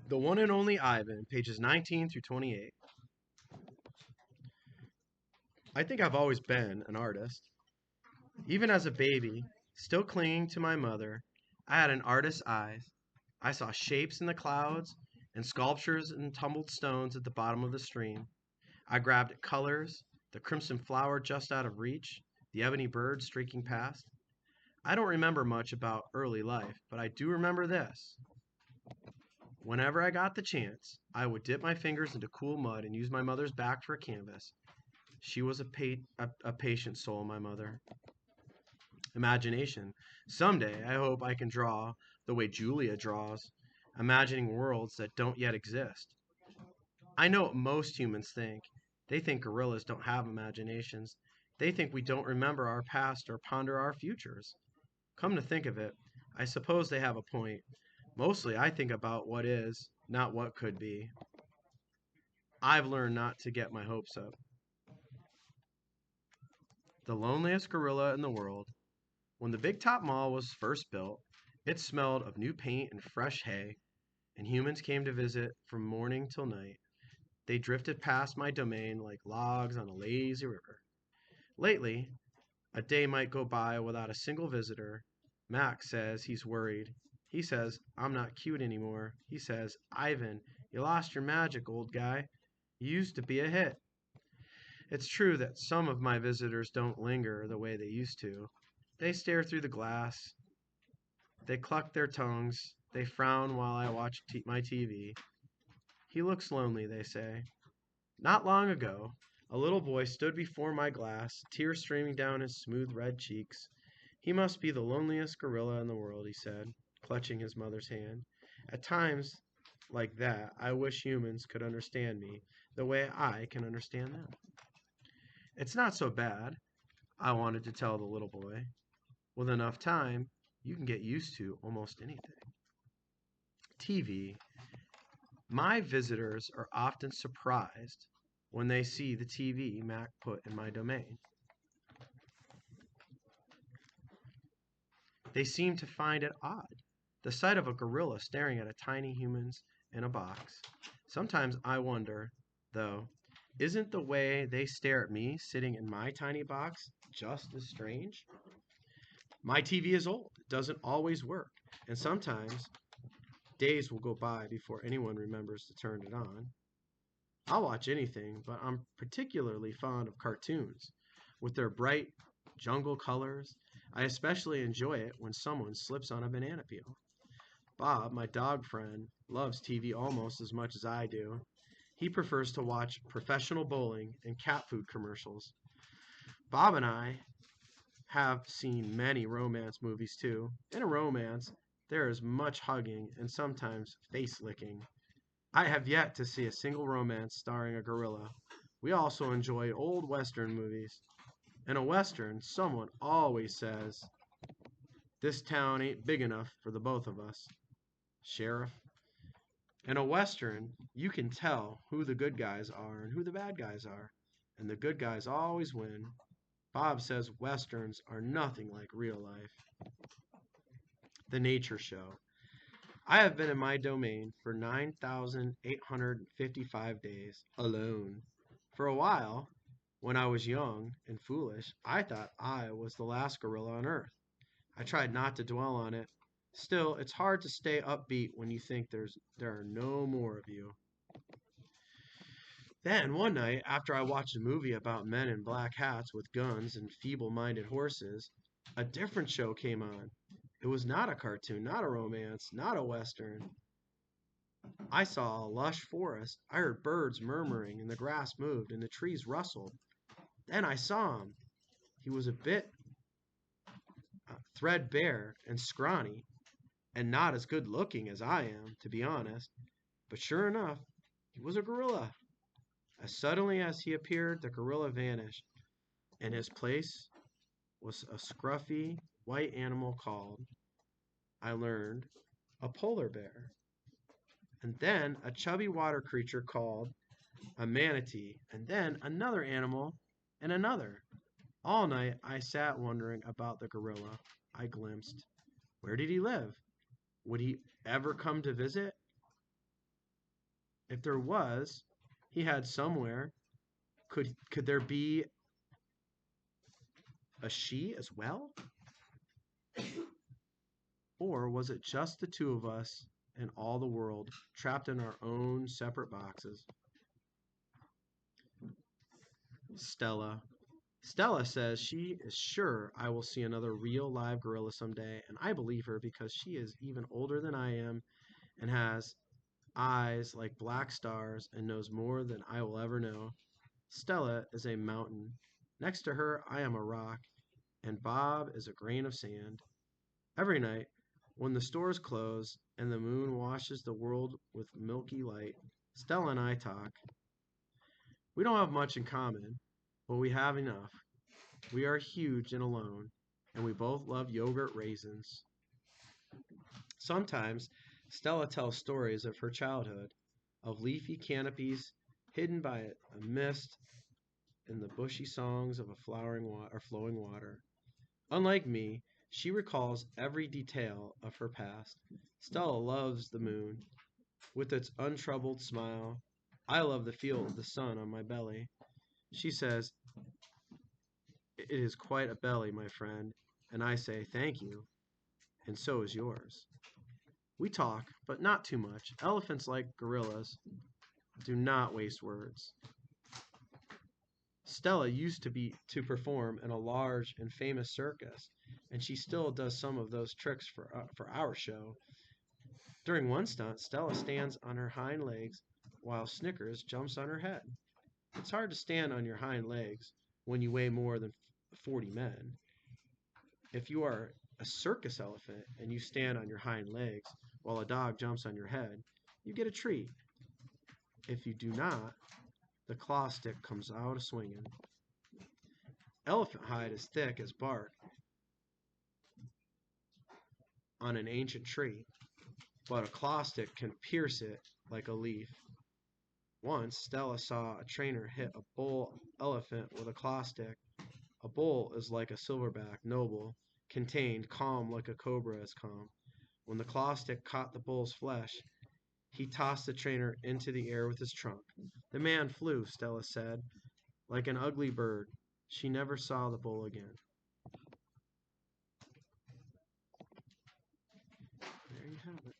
The One and Only Ivan, pages 19 through 28. I think I've always been an artist. Even as a baby, still clinging to my mother, I had an artist's eyes. I saw shapes in the clouds and sculptures in tumbled stones at the bottom of the stream. I grabbed at colors, the crimson flower just out of reach, the ebony bird streaking past. I don't remember much about early life, but I do remember this. Whenever I got the chance, I would dip my fingers into cool mud and use my mother's back for a canvas. She was a patient soul, my mother. Imagination. Someday, I hope I can draw the way Julia draws, imagining worlds that don't yet exist. I know what most humans think. They think gorillas don't have imaginations. They think we don't remember our past or ponder our futures. Come to think of it, I suppose they have a point. Mostly, I think about what is, not what could be. I've learned not to get my hopes up. The loneliest gorilla in the world. When the Big Top Mall was first built, it smelled of new paint and fresh hay, and humans came to visit from morning till night. They drifted past my domain like logs on a lazy river. Lately, a day might go by without a single visitor. Max says he's worried. He says, I'm not cute anymore. He says, Ivan, you lost your magic, old guy. You used to be a hit. It's true that some of my visitors don't linger the way they used to. They stare through the glass. They cluck their tongues. They frown while I watch my TV. He looks lonely, they say. Not long ago, a little boy stood before my glass, tears streaming down his smooth red cheeks. He must be the loneliest gorilla in the world, he said, clutching his mother's hand. At times like that, I wish humans could understand me the way I can understand them. It's not so bad, I wanted to tell the little boy. With enough time, you can get used to almost anything. TV. My visitors are often surprised when they see the TV Mac put in my domain. They seem to find it odd, the sight of a gorilla staring at a tiny humans in a box. Sometimes I wonder, though, isn't the way they stare at me sitting in my tiny box just as strange? My TV is old, it doesn't always work, and sometimes days will go by before anyone remembers to turn it on. I'll watch anything, but I'm particularly fond of cartoons. With their bright jungle colors, I especially enjoy it when someone slips on a banana peel. Bob, my dog friend, loves TV almost as much as I do. He prefers to watch professional bowling and cat food commercials. Bob and I have seen many romance movies too. In a romance, there is much hugging and sometimes face licking. I have yet to see a single romance starring a gorilla. We also enjoy old Western movies. In a Western, someone always says, this town ain't big enough for the both of us. Sheriff. In a Western, you can tell who the good guys are and who the bad guys are, and the good guys always win. Bob says Westerns are nothing like real life. The Nature Show. I have been in my domain for 9,855 days alone. For a while, when I was young and foolish, I thought I was the last gorilla on Earth. I tried not to dwell on it. Still, it's hard to stay upbeat when you think there are no more of you. Then, one night, after I watched a movie about men in black hats with guns and feeble minded horses, a different show came on. It was not a cartoon, not a romance, not a western. I saw a lush forest. I heard birds murmuring, and the grass moved, and the trees rustled. Then I saw him. He was a bit threadbare and scrawny, and not as good looking as I am, to be honest. But sure enough, he was a gorilla. As suddenly as he appeared, the gorilla vanished. In his place was a scruffy white animal called, I learned, a polar bear. And then a chubby water creature called a manatee. And then another animal and another. All night I sat wondering about the gorilla I glimpsed. Where did he live? Would he ever come to visit? If there was, he had somewhere. Could there be a she as well? Or was it just the two of us and all the world trapped in our own separate boxes? Stella. Stella says she is sure I will see another real live gorilla someday, and I believe her because she is even older than I am and has eyes like black stars and knows more than I will ever know. Stella is a mountain. Next to her, I am a rock, and Bob is a grain of sand. Every night, when the stores close and the moon washes the world with milky light, Stella and I talk. We don't have much in common, but we have enough. We are huge and alone, and we both love yogurt raisins. Sometimes Stella tells stories of her childhood, of leafy canopies hidden by a mist and the bushy songs of a flowing water. Unlike me, she recalls every detail of her past. Stella loves the moon with its untroubled smile. I love the feel of the sun on my belly. She says, "It is quite a belly, my friend," and I say, "Thank you," and so is yours. We talk, but not too much. Elephants, like gorillas, do not waste words. Stella used to perform in a large and famous circus, and she still does some of those tricks for our show. During one stunt, Stella stands on her hind legs while Snickers jumps on her head. It's hard to stand on your hind legs when you weigh more than 40 men. If you are a circus elephant and you stand on your hind legs while a dog jumps on your head, you get a treat. If you do not, the claw stick comes out a swinging. Elephant hide is thick as bark on an ancient tree, but a claw stick can pierce it like a leaf. Once, Stella saw a trainer hit a bull elephant with a claw stick. A bull is like a silverback, noble, contained, calm like a cobra is calm. When the claw stick caught the bull's flesh, he tossed the trainer into the air with his trunk. The man flew, Stella said, like an ugly bird. She never saw the bull again. There you have it.